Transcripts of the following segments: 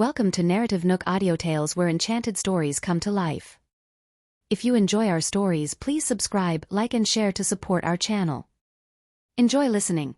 Welcome to NarrativeNook audio tales where enchanted stories come to life. If you enjoy our stories, please subscribe, like and share to support our channel. Enjoy listening.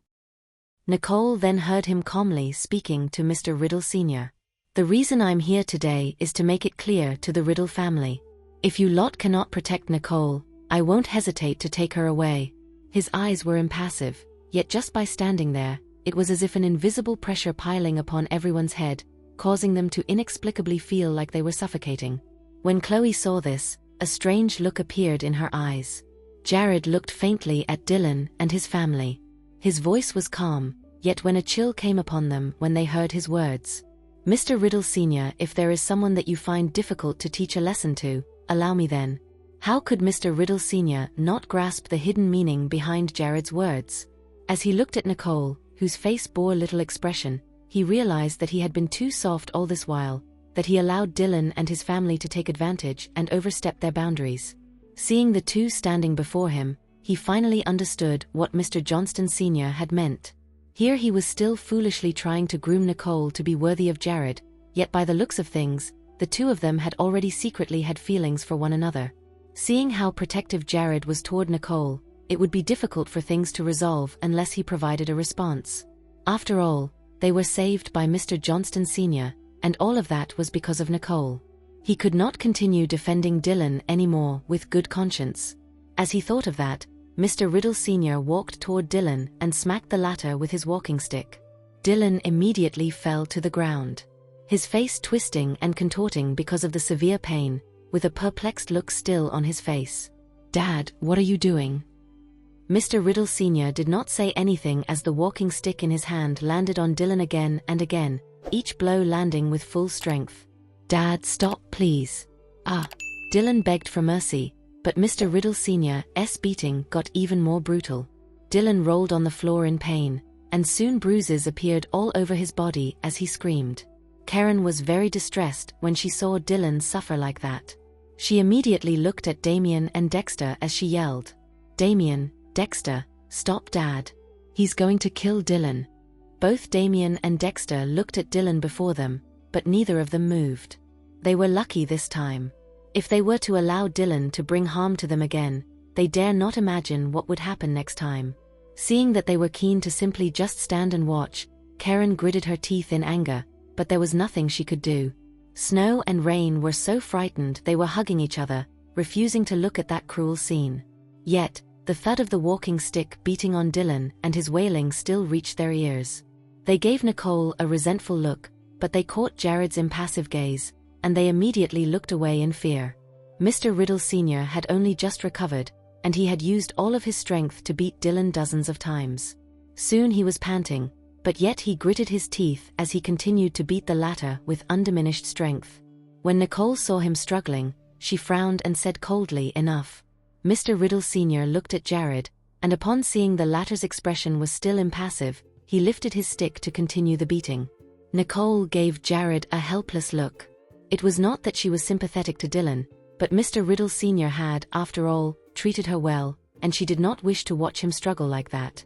Nicole then heard him calmly speaking to Mr. Riddle Sr. The reason I'm here today is to make it clear to the Riddle family. If you lot cannot protect Nicole, I won't hesitate to take her away. His eyes were impassive, yet just by standing there, it was as if an invisible pressure piling upon everyone's head, causing them to inexplicably feel like they were suffocating. When Chloe saw this, a strange look appeared in her eyes. Jared looked faintly at Dylan and his family. His voice was calm, yet when a chill came upon them when they heard his words. Mr. Riddle Sr., if there is someone that you find difficult to teach a lesson to, allow me then. How could Mr. Riddle Sr. not grasp the hidden meaning behind Jared's words? As he looked at Nicole, whose face bore little expression, he realized that he had been too soft all this while, that he allowed Dylan and his family to take advantage and overstep their boundaries. Seeing the two standing before him, he finally understood what Mr. Johnston Sr. had meant. Here he was still foolishly trying to groom Nicole to be worthy of Jared, yet by the looks of things, the two of them had already secretly had feelings for one another. Seeing how protective Jared was toward Nicole, it would be difficult for things to resolve unless he provided a response. After all, they were saved by Mr. Johnston Sr., and all of that was because of Nicole. He could not continue defending Dylan anymore with good conscience. As he thought of that, Mr. Riddle Sr. walked toward Dylan and smacked the latter with his walking stick. Dylan immediately fell to the ground, his face twisting and contorting because of the severe pain, with a perplexed look still on his face. "Dad, what are you doing?" Mr. Riddle Sr. did not say anything as the walking stick in his hand landed on Dylan again and again, each blow landing with full strength. "Dad, stop, please." Dylan begged for mercy, but Mr. Riddle Sr.'s beating got even more brutal. Dylan rolled on the floor in pain, and soon bruises appeared all over his body as he screamed. Karen was very distressed when she saw Dylan suffer like that. She immediately looked at Damien and Dexter as she yelled, "Damien, Dexter, stop Dad. He's going to kill Dylan." Both Damien and Dexter looked at Dylan before them, but neither of them moved. They were lucky this time. If they were to allow Dylan to bring harm to them again, they dare not imagine what would happen next time. Seeing that they were keen to simply just stand and watch, Karen gritted her teeth in anger, but there was nothing she could do. Snow and Rain were so frightened they were hugging each other, refusing to look at that cruel scene. Yet, the thud of the walking stick beating on Dylan and his wailing still reached their ears. They gave Nicole a resentful look, but they caught Jared's impassive gaze, and they immediately looked away in fear. Mr. Riddle Sr. had only just recovered, and he had used all of his strength to beat Dylan dozens of times. Soon he was panting, but yet he gritted his teeth as he continued to beat the latter with undiminished strength. When Nicole saw him struggling, she frowned and said coldly, "Enough." Mr. Riddle Sr. looked at Jared, and upon seeing the latter's expression was still impassive, he lifted his stick to continue the beating. Nicole gave Jared a helpless look. It was not that she was sympathetic to Dylan, but Mr. Riddle Sr. had, after all, treated her well, and she did not wish to watch him struggle like that.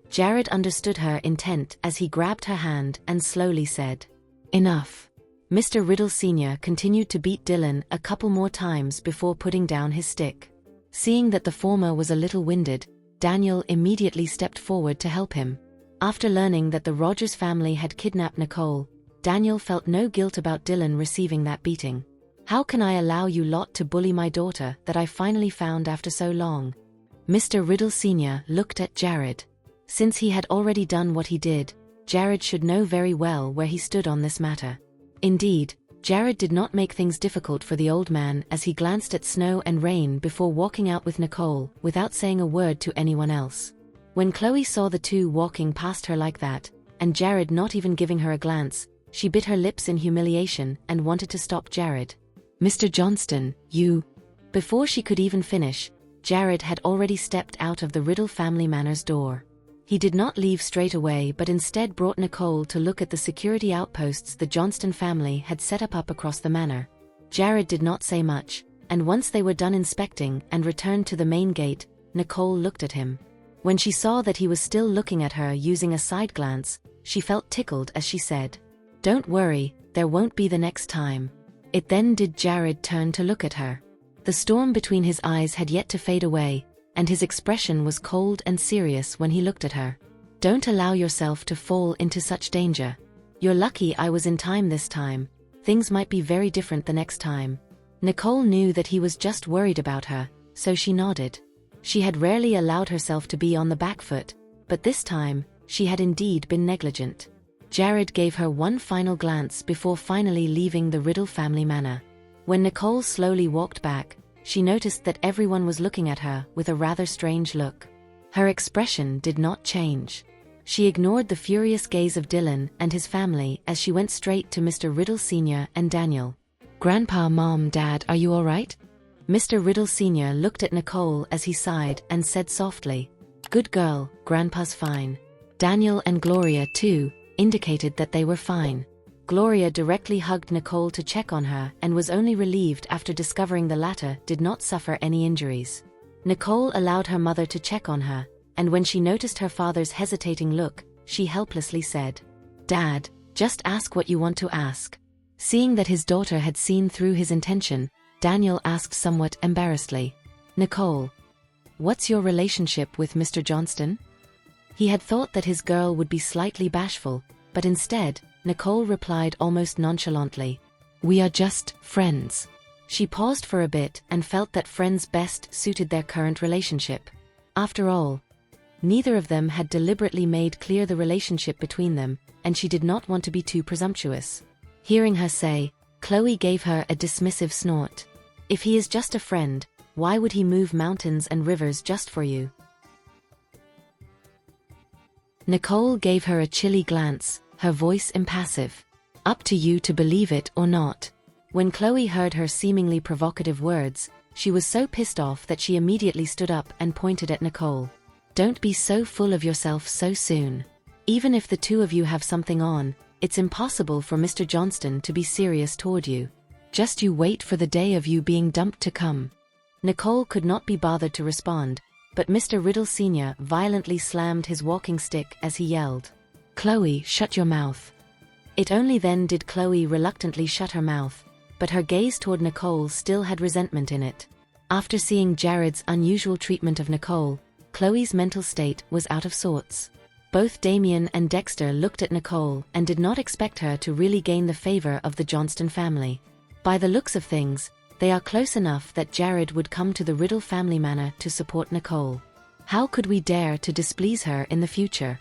Jared understood her intent as he grabbed her hand and slowly said, "Enough." Mr. Riddle Sr. continued to beat Dylan a couple more times before putting down his stick. Seeing that the former was a little winded, Daniel immediately stepped forward to help him. After learning that the Rogers family had kidnapped Nicole, Daniel felt no guilt about Dylan receiving that beating. "How can I allow you lot to bully my daughter that I finally found after so long?" Mr. Riddle Sr. looked at Jared. Since he had already done what he did, Jared should know very well where he stood on this matter. Indeed, Jared did not make things difficult for the old man as he glanced at Snow and Rain before walking out with Nicole without saying a word to anyone else. When Chloe saw the two walking past her like that, and Jared not even giving her a glance, she bit her lips in humiliation and wanted to stop Jared. "Mr. Johnston, you..." Before she could even finish, Jared had already stepped out of the Riddle family manor's door. He did not leave straight away but instead brought Nicole to look at the security outposts the Johnston family had set up across the manor. Jared did not say much, and once they were done inspecting and returned to the main gate, Nicole looked at him. When she saw that he was still looking at her using a side glance, she felt tickled as she said, "Don't worry, there won't be the next time." It then did Jared turn to look at her. The storm between his eyes had yet to fade away, and his expression was cold and serious when he looked at her. "Don't allow yourself to fall into such danger. You're lucky I was in time this time. Things might be very different the next time." Nicole knew that he was just worried about her, so she nodded. She had rarely allowed herself to be on the back foot, but this time, she had indeed been negligent. Jared gave her one final glance before finally leaving the Riddle family manor. When Nicole slowly walked back, she noticed that everyone was looking at her with a rather strange look. Her expression did not change. She ignored the furious gaze of Dylan and his family as she went straight to Mr. Riddle Sr. and Daniel. "Grandpa, Mom, Dad, are you all right?" Mr. Riddle Sr. looked at Nicole as he sighed and said softly, "Good girl, Grandpa's fine." Daniel and Gloria, too, indicated that they were fine. Gloria directly hugged Nicole to check on her and was only relieved after discovering the latter did not suffer any injuries. Nicole allowed her mother to check on her, and when she noticed her father's hesitating look, she helplessly said, "Dad, just ask what you want to ask." Seeing that his daughter had seen through his intention, Daniel asked somewhat embarrassedly, "Nicole, what's your relationship with Mr. Johnston?" He had thought that his girl would be slightly bashful, but instead, Nicole replied almost nonchalantly, "We are just friends." She paused for a bit and felt that friends best suited their current relationship. After all, neither of them had deliberately made clear the relationship between them, and she did not want to be too presumptuous. Hearing her say, Chloe gave her a dismissive snort. "If he is just a friend, why would he move mountains and rivers just for you?" Nicole gave her a chilly glance, her voice impassive. "Up to you to believe it or not." When Chloe heard her seemingly provocative words, she was so pissed off that she immediately stood up and pointed at Nicole. "Don't be so full of yourself so soon. Even if the two of you have something on, it's impossible for Mr. Johnston to be serious toward you. Just you wait for the day of you being dumped to come." Nicole could not be bothered to respond, but Mr. Riddle Sr. violently slammed his walking stick as he yelled, "Chloe, shut your mouth." It only then did Chloe reluctantly shut her mouth, but her gaze toward Nicole still had resentment in it. After seeing Jared's unusual treatment of Nicole, Chloe's mental state was out of sorts. Both Damien and Dexter looked at Nicole and did not expect her to really gain the favor of the Johnston family. By the looks of things, they are close enough that Jared would come to the Riddle family manor to support Nicole. How could we dare to displease her in the future?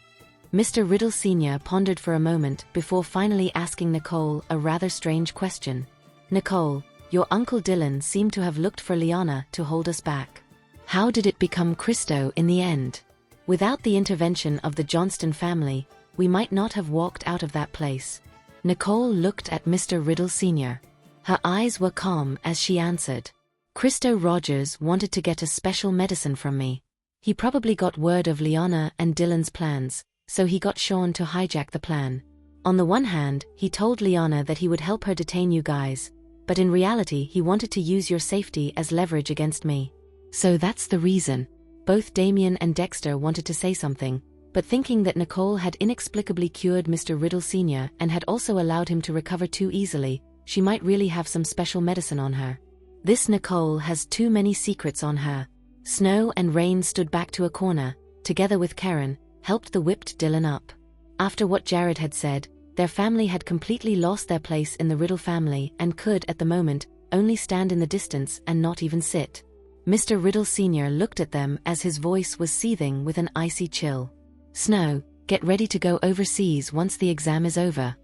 Mr. Riddle Sr. pondered for a moment before finally asking Nicole a rather strange question. "Nicole, your Uncle Dylan seemed to have looked for Liana to hold us back. How did it become Christo in the end? Without the intervention of the Johnston family, we might not have walked out of that place." Nicole looked at Mr. Riddle Sr. Her eyes were calm as she answered, "Christo Rogers wanted to get a special medicine from me. He probably got word of Liana and Dylan's plans, so he got Sean to hijack the plan. On the one hand, he told Liana that he would help her detain you guys, but in reality he wanted to use your safety as leverage against me. So that's the reason." Both Damien and Dexter wanted to say something, but thinking that Nicole had inexplicably cured Mr. Riddle Sr. and had also allowed him to recover too easily, she might really have some special medicine on her. This Nicole has too many secrets on her. Snow and Rain stood back to a corner, together with Karen, helped the whipped Dylan up. After what Jared had said, their family had completely lost their place in the Riddle family and could, at the moment, only stand in the distance and not even sit. Mr. Riddle Sr. looked at them as his voice was seething with an icy chill. "Snow, get ready to go overseas once the exam is over."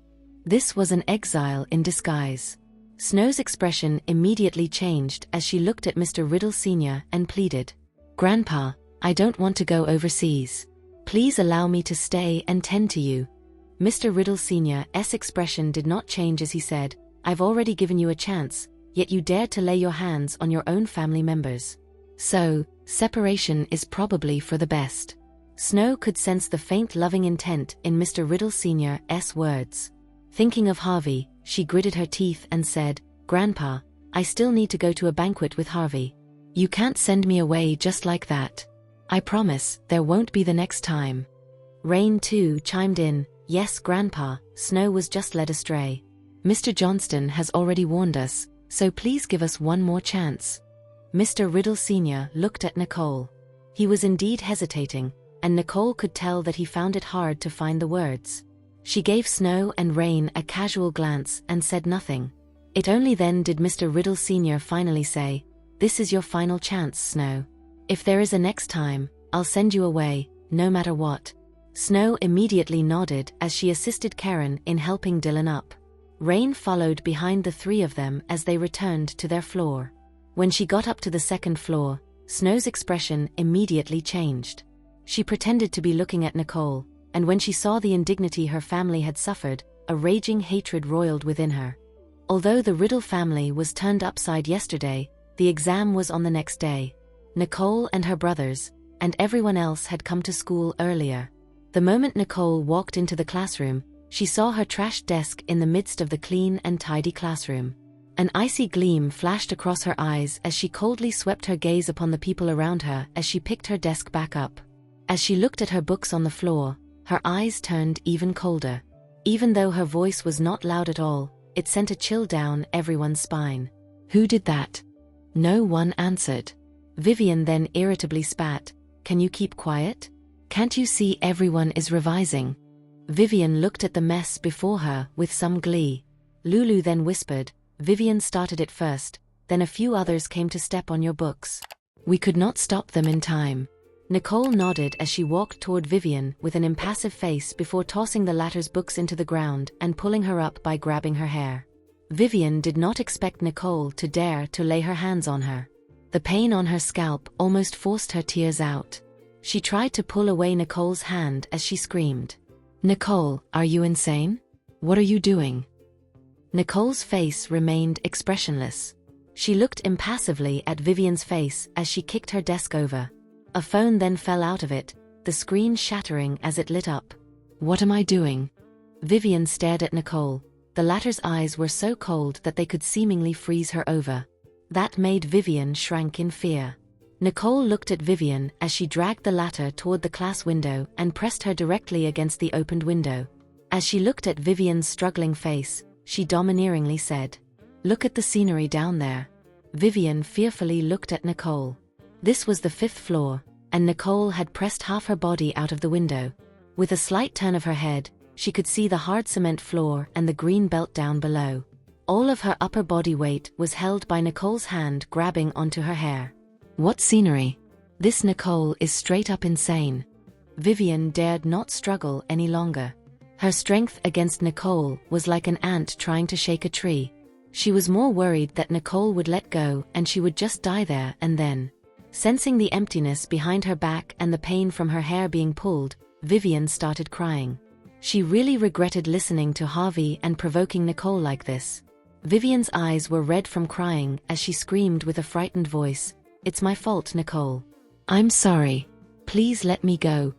This was an exile in disguise. Snow's expression immediately changed as she looked at Mr. Riddle Sr. and pleaded, "Grandpa, I don't want to go overseas. Please allow me to stay and tend to you." Mr. Riddle Sr.'s expression did not change as he said, "I've already given you a chance, yet you dared to lay your hands on your own family members. So, separation is probably for the best." Snow could sense the faint loving intent in Mr. Riddle Sr.'s words. Thinking of Harvey, she gritted her teeth and said, "Grandpa, I still need to go to a banquet with Harvey. You can't send me away just like that. I promise there won't be the next time." Rain too chimed in, Yes, Grandpa, Snow was just led astray. Mr. Johnston has already warned us, so please give us one more chance. Mr. Riddle Sr. looked at Nicole. He was indeed hesitating, and Nicole could tell that he found it hard to find the words. She gave Snow and Rain a casual glance and said nothing. It only then did Mr. Riddle Sr. finally say, "This is your final chance, Snow. If there is a next time, I'll send you away, no matter what." Snow immediately nodded as she assisted Karen in helping Dylan up. Rain followed behind the three of them as they returned to their floor. When she got up to the second floor, Snow's expression immediately changed. She pretended to be looking at Nicole, and when she saw the indignity her family had suffered, a raging hatred roiled within her. Although the Riddle family was turned upside yesterday, the exam was on the next day. Nicole and her brothers, and everyone else had come to school earlier. The moment Nicole walked into the classroom, she saw her trashed desk in the midst of the clean and tidy classroom. An icy gleam flashed across her eyes as she coldly swept her gaze upon the people around her as she picked her desk back up. As she looked at her books on the floor, her eyes turned even colder. Even though her voice was not loud at all, it sent a chill down everyone's spine. "Who did that?" No one answered. Vivian then irritably spat, "Can you keep quiet? Can't you see everyone is revising?" Vivian looked at the mess before her with some glee. Lulu then whispered, "Vivian started it first, then a few others came to step on your books. We could not stop them in time." Nicole nodded as she walked toward Vivian with an impassive face before tossing the latter's books into the ground and pulling her up by grabbing her hair. Vivian did not expect Nicole to dare to lay her hands on her. The pain on her scalp almost forced her tears out. She tried to pull away Nicole's hand as she screamed, "Nicole, are you insane? What are you doing?" Nicole's face remained expressionless. She looked impassively at Vivian's face as she kicked her desk over. A phone then fell out of it, the screen shattering as it lit up. "What am I doing?" Vivian stared at Nicole. The latter's eyes were so cold that they could seemingly freeze her over. That made Vivian shrank in fear. Nicole looked at Vivian as she dragged the latter toward the class window and pressed her directly against the opened window. As she looked at Vivian's struggling face, she domineeringly said, "Look at the scenery down there." Vivian fearfully looked at Nicole. This was the 5th floor, and Nicole had pressed half her body out of the window. With a slight turn of her head, she could see the hard cement floor and the green belt down below. All of her upper body weight was held by Nicole's hand grabbing onto her hair. "What scenery? This Nicole is straight up insane." Vivian dared not struggle any longer. Her strength against Nicole was like an ant trying to shake a tree. She was more worried that Nicole would let go and she would just die there and then. Sensing the emptiness behind her back and the pain from her hair being pulled, Vivian started crying. She really regretted listening to Harvey and provoking Nicole like this. Vivian's eyes were red from crying as she screamed with a frightened voice, "It's my fault, Nicole. I'm sorry. Please let me go."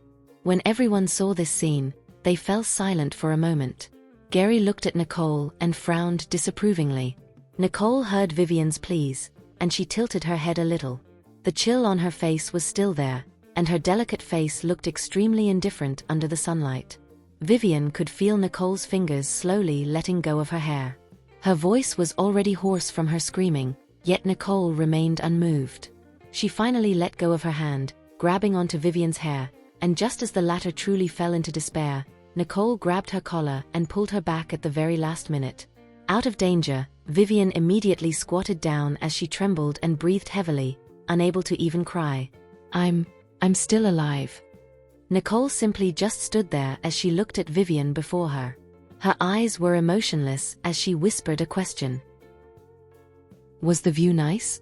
When everyone saw this scene, they fell silent for a moment. Gary looked at Nicole and frowned disapprovingly. Nicole heard Vivian's pleas, and she tilted her head a little. The chill on her face was still there, and her delicate face looked extremely indifferent under the sunlight. Vivian could feel Nicole's fingers slowly letting go of her hair. Her voice was already hoarse from her screaming, yet Nicole remained unmoved. She finally let go of her hand, grabbing onto Vivian's hair, and just as the latter truly fell into despair, Nicole grabbed her collar and pulled her back at the very last minute. Out of danger, Vivian immediately squatted down as she trembled and breathed heavily, unable to even cry. I'm still alive." Nicole simply just stood there as she looked at Vivian before her. Her eyes were emotionless as she whispered a question. "Was the view nice?"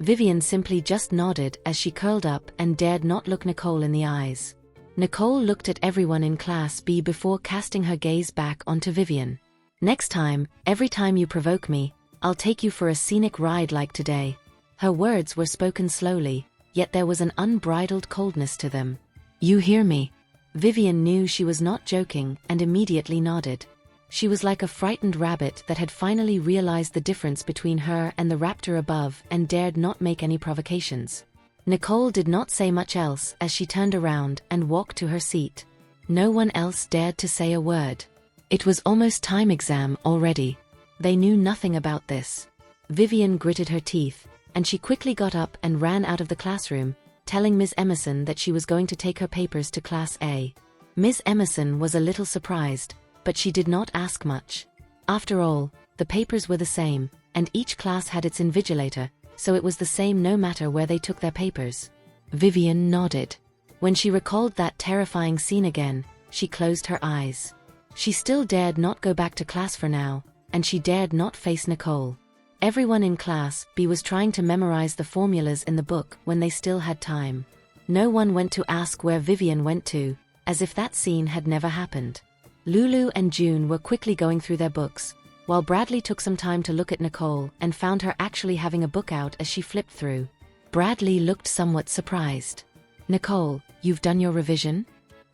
Vivian simply just nodded as she curled up and dared not look Nicole in the eyes. Nicole looked at everyone in Class B before casting her gaze back onto Vivian. "Next time, every time you provoke me, I'll take you for a scenic ride like today." Her words were spoken slowly, yet there was an unbridled coldness to them. "You hear me?" Vivian knew she was not joking and immediately nodded. She was like a frightened rabbit that had finally realized the difference between her and the raptor above and dared not make any provocations. Nicole did not say much else as she turned around and walked to her seat. No one else dared to say a word. It was almost time exam already. They knew nothing about this. Vivian gritted her teeth, and she quickly got up and ran out of the classroom, telling Ms. Emerson that she was going to take her papers to Class A. Ms. Emerson was a little surprised, but she did not ask much. After all, the papers were the same, and each class had its invigilator, so it was the same no matter where they took their papers. Vivian nodded. When she recalled that terrifying scene again, she closed her eyes. She still dared not go back to class for now, and she dared not face Nicole. Everyone in Class B was trying to memorize the formulas in the book when they still had time. No one went to ask where Vivian went to, as if that scene had never happened. Lulu and June were quickly going through their books, while Bradley took some time to look at Nicole and found her actually having a book out as she flipped through. Bradley looked somewhat surprised. "Nicole, you've done your revision?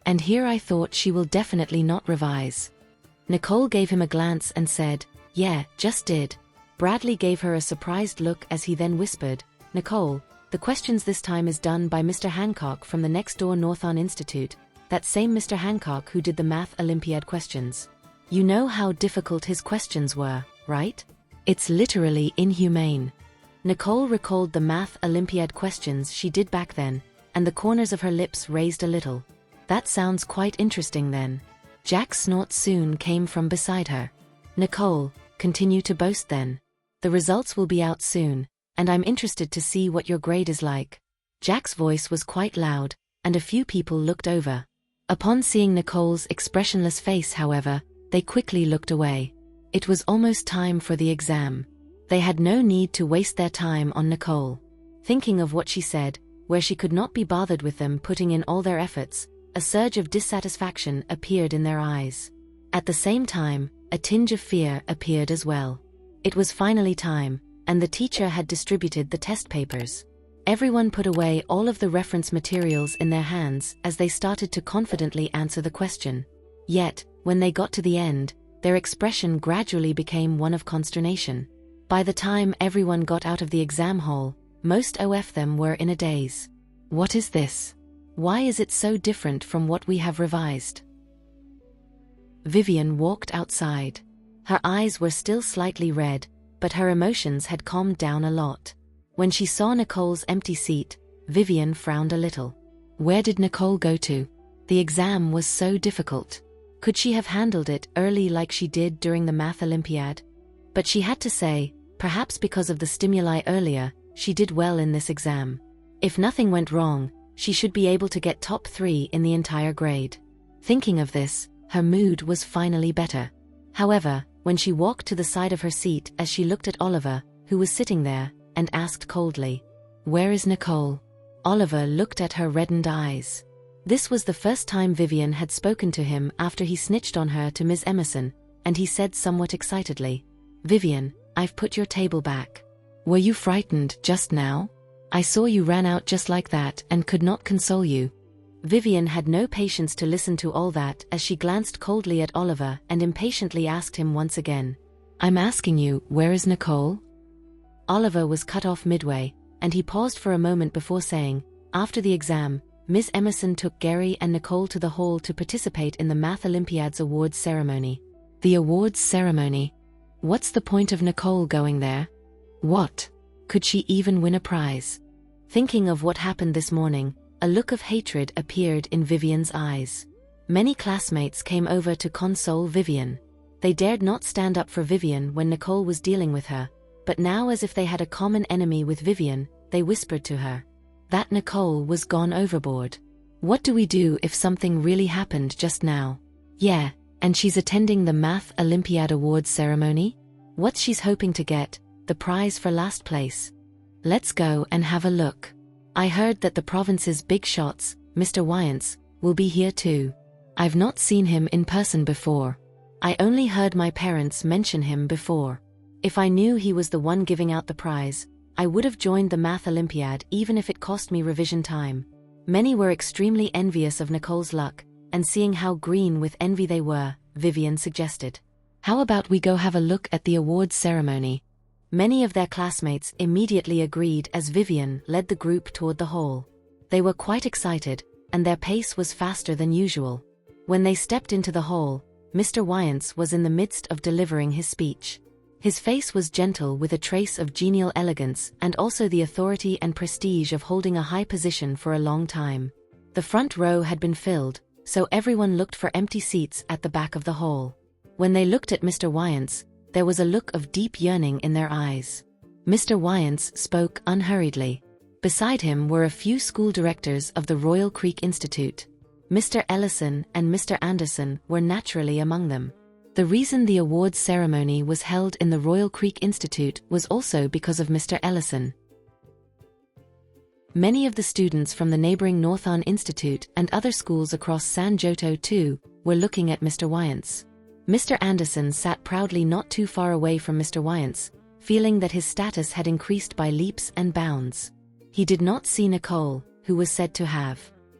And here I thought she will definitely not revise." Nicole gave him a glance and said, "Yeah, just did." Bradley gave her a surprised look as he then whispered, "Nicole, the questions this time is done by Mr. Hancock from the next door Northon Institute, that same Mr. Hancock who did the Math Olympiad questions. You know how difficult his questions were, right? It's literally inhumane." Nicole recalled the Math Olympiad questions she did back then, and the corners of her lips raised a little. "That sounds quite interesting then." Jack's snort soon came from beside her. "Nicole, continue to boast then. The results will be out soon, and I'm interested to see what your grade is like." Jack's voice was quite loud, and a few people looked over. Upon seeing Nicole's expressionless face, however, they quickly looked away. It was almost time for the exam. They had no need to waste their time on Nicole. Thinking of what she said, where she could not be bothered with them putting in all their efforts, a surge of dissatisfaction appeared in their eyes. At the same time, a tinge of fear appeared as well. It was finally time, and the teacher had distributed the test papers. Everyone put away all of the reference materials in their hands as they started to confidently answer the question. Yet, when they got to the end, their expression gradually became one of consternation. By the time everyone got out of the exam hall, most of them were in a daze. "What is this? Why is it so different from what we have revised?" Vivian walked outside. Her eyes were still slightly red, but her emotions had calmed down a lot. When she saw Nicole's empty seat, Vivian frowned a little. Where did Nicole go to? The exam was so difficult. Could she have handled it early like she did during the Math Olympiad? But she had to say, perhaps because of the stimuli earlier, she did well in this exam. If nothing went wrong, she should be able to get top 3 in the entire grade. Thinking of this, her mood was finally better. However, when she walked to the side of her seat as she looked at Oliver, who was sitting there, and asked coldly, "Where is Nicole?" Oliver looked at her reddened eyes. This was the first time Vivian had spoken to him after he snitched on her to Ms. Emerson, and he said somewhat excitedly, "Vivian, I've put your table back. Were you frightened just now? I saw you ran out just like that and could not console you." Vivian had no patience to listen to all that as she glanced coldly at Oliver and impatiently asked him once again, "I'm asking you, where is Nicole?" Oliver was cut off midway, and he paused for a moment before saying, "After the exam, Ms. Emerson took Gary and Nicole to the hall to participate in the Math Olympiad's awards ceremony." "The awards ceremony? What's the point of Nicole going there? What? Could she even win a prize?" Thinking of what happened this morning, a look of hatred appeared in Vivian's eyes. Many classmates came over to console Vivian. They dared not stand up for Vivian when Nicole was dealing with her, but now as if they had a common enemy with Vivian, they whispered to her that Nicole was gone overboard. "What do we do if something really happened just now? Yeah, and she's attending the Math Olympiad Awards ceremony? What's she's hoping to get? The prize for last place. Let's go and have a look. I heard that the province's big shots, Mr. Wyance, will be here too. I've not seen him in person before. I only heard my parents mention him before. If I knew he was the one giving out the prize, I would have joined the Math Olympiad even if it cost me revision time." Many were extremely envious of Nicole's luck, and seeing how green with envy they were, Vivian suggested, "How about we go have a look at the awards ceremony?" Many of their classmates immediately agreed as Vivian led the group toward the hall. They were quite excited, and their pace was faster than usual. When they stepped into the hall, Mr. Wyance was in the midst of delivering his speech. His face was gentle with a trace of genial elegance and also the authority and prestige of holding a high position for a long time. The front row had been filled, so everyone looked for empty seats at the back of the hall. When they looked at Mr. Wyance, there was a look of deep yearning in their eyes. Mr. Wyance spoke unhurriedly. Beside him were a few school directors of the Royal Creek Institute. Mr. Ellison and Mr. Anderson were naturally among them. The reason the awards ceremony was held in the Royal Creek Institute was also because of Mr. Ellison. Many of the students from the neighboring Northern Institute and other schools across San Joto too were looking at Mr. Wyance. Mr. Anderson sat proudly not too far away from Mr. Wyance, feeling that his status had increased by leaps and bounds. He did not see Nicole, who was said to have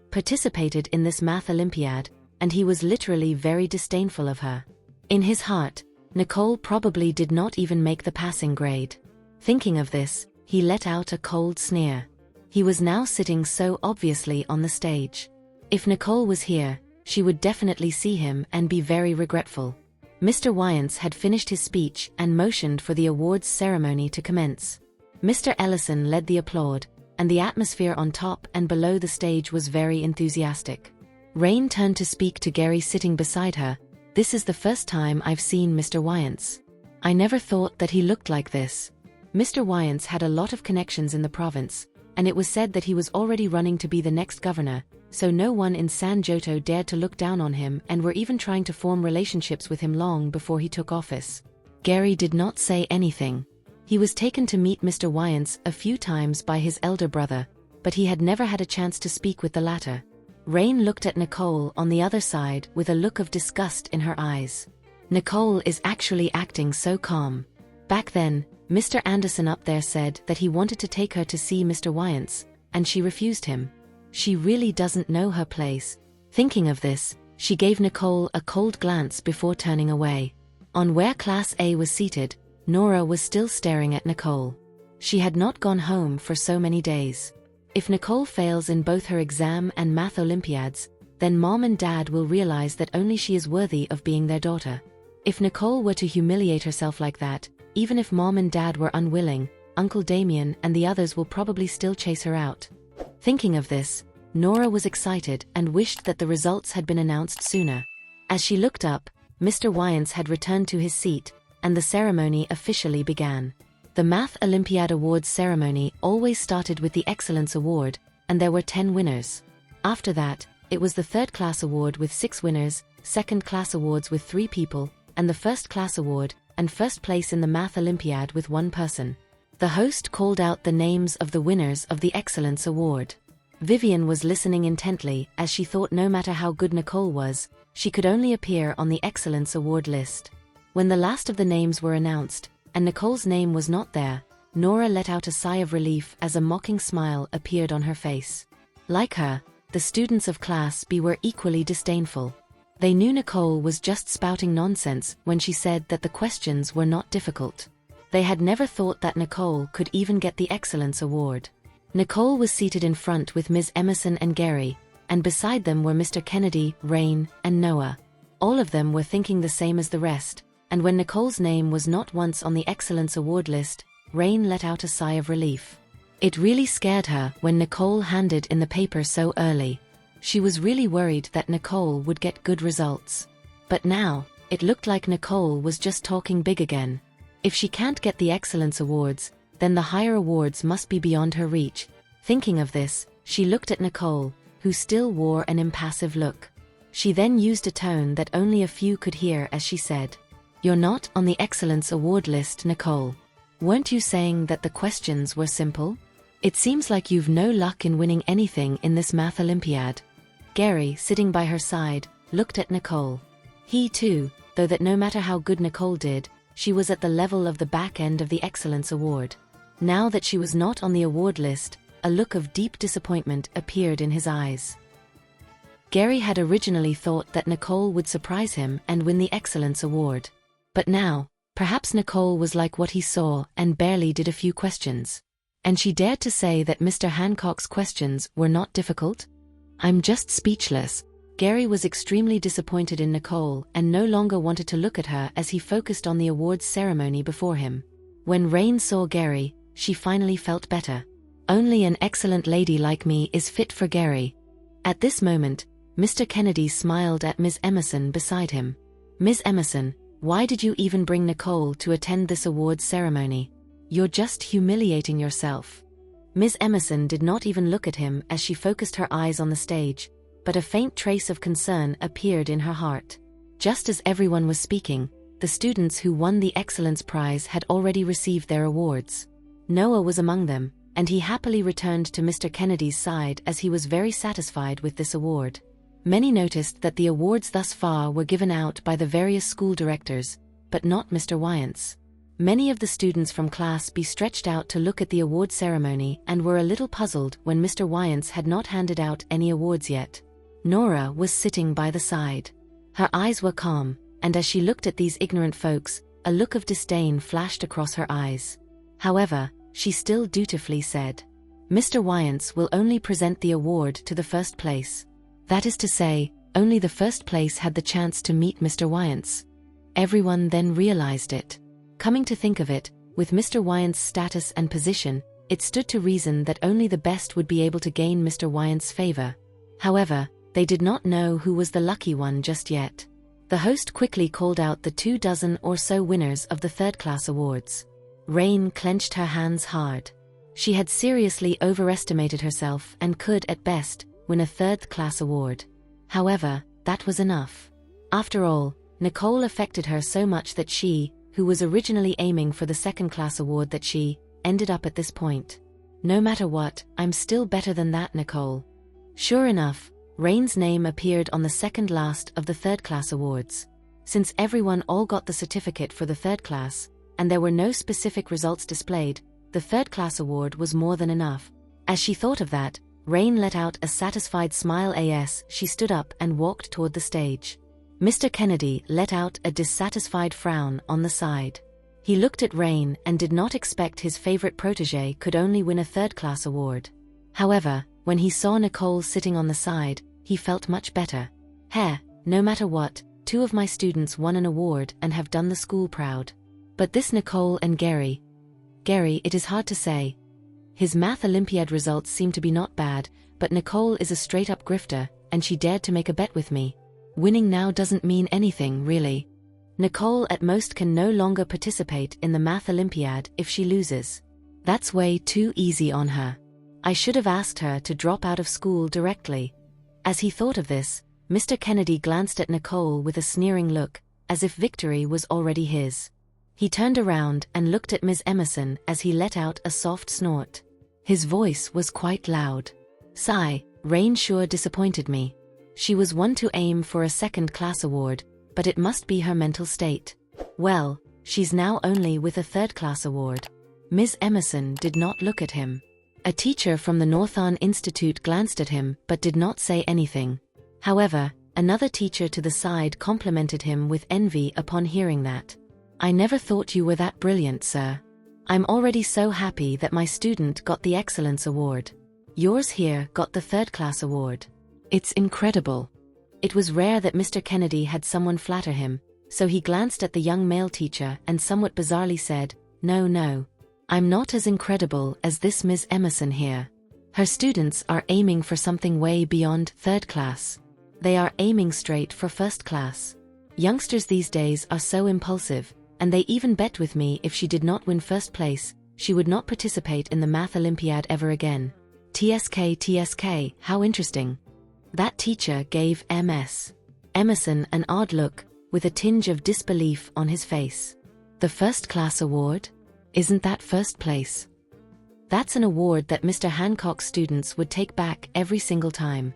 participated in this math Olympiad, and he was literally very disdainful of her. In his heart, Nicole probably did not even make the passing grade. Thinking of this, he let out a cold sneer. He was now sitting so obviously on the stage. If Nicole was here, she would definitely see him and be very regretful. Mr. Wyance had finished his speech and motioned for the awards ceremony to commence. Mr. Ellison led the applaud, and the atmosphere on top and below the stage was very enthusiastic. Rain turned to speak to Gary sitting beside her. "This is the first time I've seen Mr. Wyance. I never thought that he looked like this." Mr. Wyance had a lot of connections in the province, and it was said that he was already running to be the next governor, so no one in San Joto dared to look down on him and were even trying to form relationships with him long before he took office. Gary did not say anything. He was taken to meet Mr. Wyance a few times by his elder brother, but he had never had a chance to speak with the latter. Rain looked at Nicole on the other side with a look of disgust in her eyes. Nicole is actually acting so calm. Back then, Mr. Anderson up there said that he wanted to take her to see Mr. Wyance, and she refused him. She really doesn't know her place. Thinking of this, she gave Nicole a cold glance before turning away. On where Class A was seated, Nora was still staring at Nicole. She had not gone home for so many days. If Nicole fails in both her exam and math Olympiads, then Mom and Dad will realize that only she is worthy of being their daughter. If Nicole were to humiliate herself like that, even if Mom and Dad were unwilling, Uncle Damien and the others will probably still chase her out. Thinking of this, Nora was excited and wished that the results had been announced sooner. As she looked up, Mr. Wyance had returned to his seat, and the ceremony officially began. The Math Olympiad Awards ceremony always started with the Excellence Award, and there were 10 winners. After that, it was the Third Class Award with 6 winners, Second Class Awards with 3 people, and the First Class Award, and first place in the Math Olympiad with 1 person. The host called out the names of the winners of the Excellence Award. Vivian was listening intently as she thought no matter how good Nicole was, she could only appear on the Excellence Award list. When the last of the names were announced, and Nicole's name was not there, Nora let out a sigh of relief as a mocking smile appeared on her face. Like her, the students of Class B were equally disdainful. They knew Nicole was just spouting nonsense when she said that the questions were not difficult. They had never thought that Nicole could even get the Excellence Award. Nicole was seated in front with Ms. Emerson and Gary, and beside them were Mr. Kennedy, Rain, and Noah. All of them were thinking the same as the rest, and when Nicole's name was not once on the Excellence Award list, Rain let out a sigh of relief. It really scared her when Nicole handed in the paper so early. She was really worried that Nicole would get good results. But now, it looked like Nicole was just talking big again. If she can't get the Excellence Awards, then the higher awards must be beyond her reach. Thinking of this, she looked at Nicole, who still wore an impassive look. She then used a tone that only a few could hear as she said, "You're not on the Excellence Award list, Nicole. Weren't you saying that the questions were simple? It seems like you've no luck in winning anything in this Math Olympiad." Gary, sitting by her side, looked at Nicole. He too, though that no matter how good Nicole did, she was at the level of the back end of the Excellence Award. Now that she was not on the award list, a look of deep disappointment appeared in his eyes. Gary had originally thought that Nicole would surprise him and win the Excellence Award. But now, perhaps Nicole was like what he saw and barely did a few questions. And she dared to say that Mr. Hancock's questions were not difficult? "I'm just speechless," Gary was extremely disappointed in Nicole and no longer wanted to look at her as he focused on the awards ceremony before him. When Rain saw Gary, she finally felt better. Only an excellent lady like me is fit for Gary. At this moment, Mr. Kennedy smiled at Ms. Emerson beside him. Ms. Emerson, why did you even bring Nicole to attend this awards ceremony? You're just humiliating yourself. Ms. Emerson did not even look at him as she focused her eyes on the stage, but a faint trace of concern appeared in her heart. Just as everyone was speaking, the students who won the Excellence Prize had already received their awards. Noah was among them, and he happily returned to Mr. Kennedy's side as he was very satisfied with this award. Many noticed that the awards thus far were given out by the various school directors, but not Mr. Wyant's. Many of the students from Class B stretched out to look at the award ceremony and were a little puzzled when Mr. Wyant's had not handed out any awards yet. Nora was sitting by the side. Her eyes were calm, and as she looked at these ignorant folks, a look of disdain flashed across her eyes. However, she still dutifully said, "Mr. Wyant's will only present the award to the first place." That is to say, only the first place had the chance to meet Mr. Wyant's. Everyone then realized it. Coming to think of it, with Mr. Wyant's status and position, it stood to reason that only the best would be able to gain Mr. Wyant's favor. However, they did not know who was the lucky one just yet. The host quickly called out the 24 or so winners of the third-class awards. Rain clenched her hands hard. She had seriously overestimated herself and could, at best, win a third-class award. However, that was enough. After all, Nicole affected her so much that she, who was originally aiming for the second-class award, that she ended up at this point. No matter what, I'm still better than that, Nicole. Sure enough, Rain's name appeared on the second last of the third-class awards. Since everyone all got the certificate for the third class, and there were no specific results displayed, the third-class award was more than enough. As she thought of that, Rain let out a satisfied smile as she stood up and walked toward the stage. Mr. Kennedy let out a dissatisfied frown on the side. He looked at Rain and did not expect his favorite protégé could only win a third-class award. However, when he saw Nicole sitting on the side, he felt much better. No matter what, 2 of my students won an award and have done the school proud. But this Nicole and Gary, it is hard to say. His math Olympiad results seem to be not bad, but Nicole is a straight-up grifter, and she dared to make a bet with me. Winning now doesn't mean anything, really. Nicole at most can no longer participate in the math Olympiad if she loses. That's way too easy on her. I should have asked her to drop out of school directly. As he thought of this, Mr. Kennedy glanced at Nicole with a sneering look, as if victory was already his. He turned around and looked at Ms. Emerson as he let out a soft snort. His voice was quite loud. Sigh, Rain sure disappointed me. She was one to aim for a second-class award, but it must be her mental state. Well, she's now only with a third-class award. Ms. Emerson did not look at him. A teacher from the Northern Institute glanced at him but did not say anything. However, another teacher to the side complimented him with envy upon hearing that. I never thought you were that brilliant, sir. I'm already so happy that my student got the Excellence Award. Yours here got the third-class award. It's incredible. It was rare that Mr. Kennedy had someone flatter him, so he glanced at the young male teacher and somewhat bizarrely said, No, I'm not as incredible as this Ms. Emerson here. Her students are aiming for something way beyond third class. They are aiming straight for first class. Youngsters these days are so impulsive, and they even bet with me if she did not win first place, she would not participate in the Math Olympiad ever again. TSK, how interesting. That teacher gave Ms. Emerson an odd look, with a tinge of disbelief on his face. The first class award? Isn't that first place? That's an award that Mr. Hancock's students would take back every single time.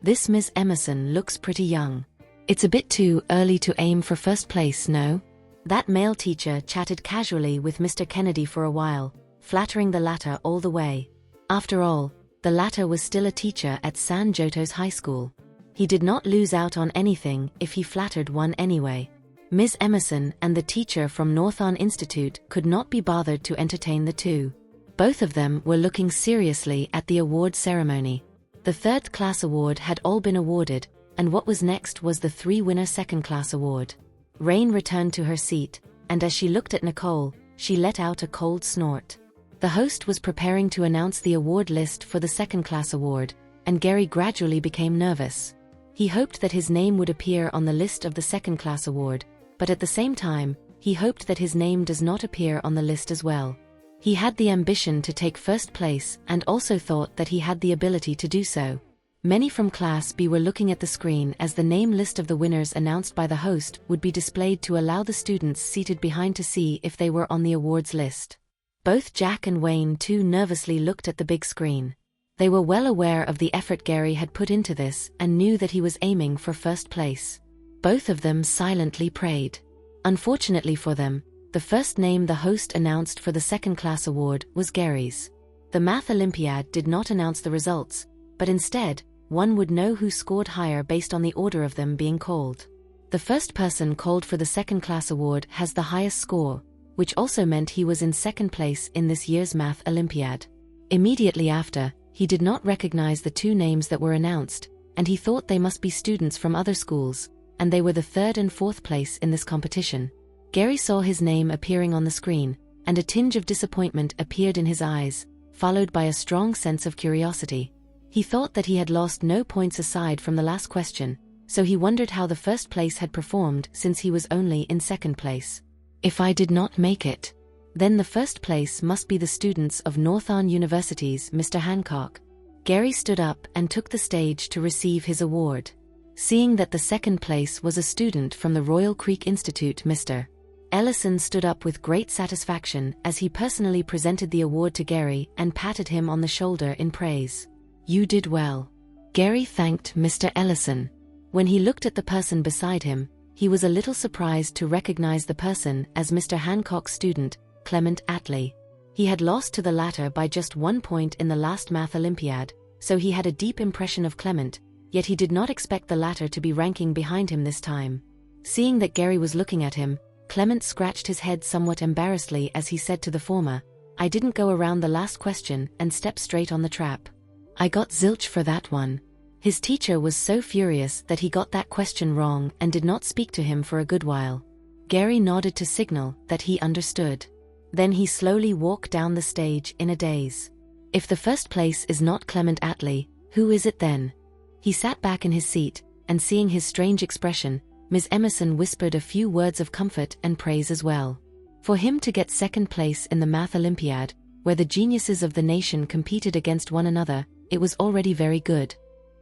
This Ms. Emerson looks pretty young. It's a bit too early to aim for first place, no? That male teacher chatted casually with Mr. Kennedy for a while, flattering the latter all the way. After all, the latter was still a teacher at San Joto's high school. He did not lose out on anything if he flattered one anyway. Ms. Emerson and the teacher from Northern Institute could not be bothered to entertain the two. Both of them were looking seriously at the award ceremony. The third-class award had all been awarded, and what was next was the three-winner second-class award. Rain returned to her seat, and as she looked at Nicole, she let out a cold snort. The host was preparing to announce the award list for the second-class award, and Gary gradually became nervous. He hoped that his name would appear on the list of the second-class award, but at the same time, he hoped that his name does not appear on the list as well. He had the ambition to take first place and also thought that he had the ability to do so. Many from Class B were looking at the screen as the name list of the winners announced by the host would be displayed to allow the students seated behind to see if they were on the awards list. Both Jack and Wayne too nervously looked at the big screen. They were well aware of the effort Gary had put into this and knew that he was aiming for first place. Both of them silently prayed. Unfortunately for them, the first name the host announced for the second-class award was Gary's. The Math Olympiad did not announce the results, but instead, one would know who scored higher based on the order of them being called. The first person called for the second-class award has the highest score, which also meant he was in second place in this year's Math Olympiad. Immediately after, he did not recognize the two names that were announced, and he thought they must be students from other schools, and they were the third and fourth place in this competition. Gary saw his name appearing on the screen, and a tinge of disappointment appeared in his eyes, followed by a strong sense of curiosity. He thought that he had lost no points aside from the last question, so he wondered how the first place had performed since he was only in second place. If I did not make it, then the first place must be the students of Northern University's Mr. Hancock. Gary stood up and took the stage to receive his award. Seeing that the second place was a student from the Royal Creek Institute, Mr. Ellison stood up with great satisfaction as he personally presented the award to Gary and patted him on the shoulder in praise. "You did well." Gary thanked Mr. Ellison. When he looked at the person beside him, he was a little surprised to recognize the person as Mr. Hancock's student, Clement Attlee. He had lost to the latter by just 1 point in the last Math Olympiad, so he had a deep impression of Clement, yet he did not expect the latter to be ranking behind him this time. Seeing that Gary was looking at him, Clement scratched his head somewhat embarrassedly as he said to the former, "I didn't go around the last question and step straight on the trap. I got zilch for that one." His teacher was so furious that he got that question wrong and did not speak to him for a good while. Gary nodded to signal that he understood. Then he slowly walked down the stage in a daze. If the first place is not Clement Attlee, who is it then? He sat back in his seat, and seeing his strange expression, Ms. Emerson whispered a few words of comfort and praise as well. For him to get second place in the Math Olympiad, where the geniuses of the nation competed against one another, it was already very good.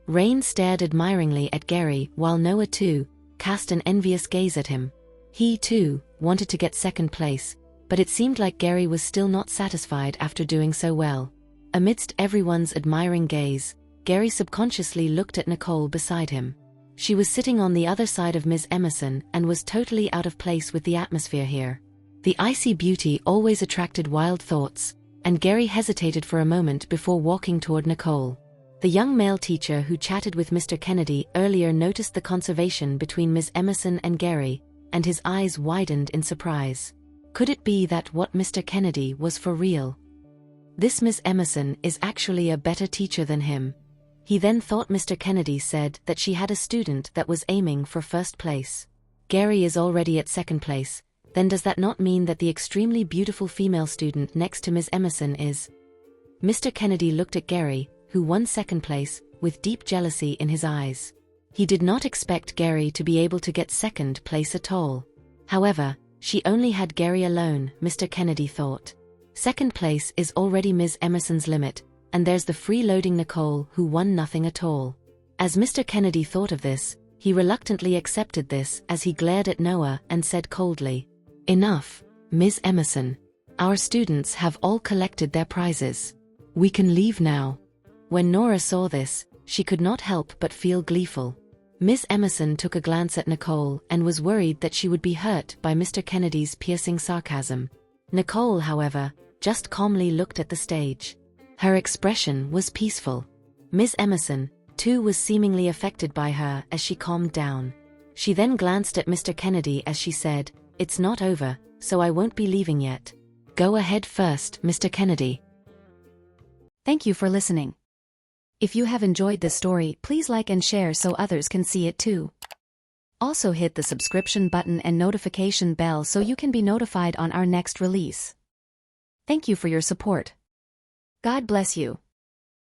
Rain stared admiringly at Gary while Noah too cast an envious gaze at him. He too wanted to get second place, but it seemed like Gary was still not satisfied after doing so well. Amidst everyone's admiring gaze, Gary subconsciously looked at Nicole beside him. She was sitting on the other side of Ms. Emerson and was totally out of place with the atmosphere here. The icy beauty always attracted wild thoughts, and Gary hesitated for a moment before walking toward Nicole. The young male teacher who chatted with Mr. Kennedy earlier noticed the conversation between Ms. Emerson and Gary, and his eyes widened in surprise. Could it be that what Mr. Kennedy was for real? This Ms. Emerson is actually a better teacher than him. He then thought Mr. Kennedy said that she had a student that was aiming for first place. Gary is already at second place, then does that not mean that the extremely beautiful female student next to Ms. Emerson is? Mr. Kennedy looked at Gary, who won second place, with deep jealousy in his eyes. He did not expect Gary to be able to get second place at all. However, she only had Gary alone, Mr. Kennedy thought. Second place is already Ms. Emerson's limit, and there's the freeloading Nicole who won nothing at all. As Mr. Kennedy thought of this, he reluctantly accepted this as he glared at Noah and said coldly, "Enough, Ms. Emerson. Our students have all collected their prizes. We can leave now." When Nora saw this, she could not help but feel gleeful. Ms. Emerson took a glance at Nicole and was worried that she would be hurt by Mr. Kennedy's piercing sarcasm. Nicole, however, just calmly looked at the stage. Her expression was peaceful. Ms. Emerson, too, was seemingly affected by her as she calmed down. She then glanced at Mr. Kennedy as she said, "It's not over, so I won't be leaving yet. Go ahead first, Mr. Kennedy." Thank you for listening. If you have enjoyed this story, please like and share so others can see it too. Also hit the subscription button and notification bell so you can be notified on our next release. Thank you for your support. God bless you.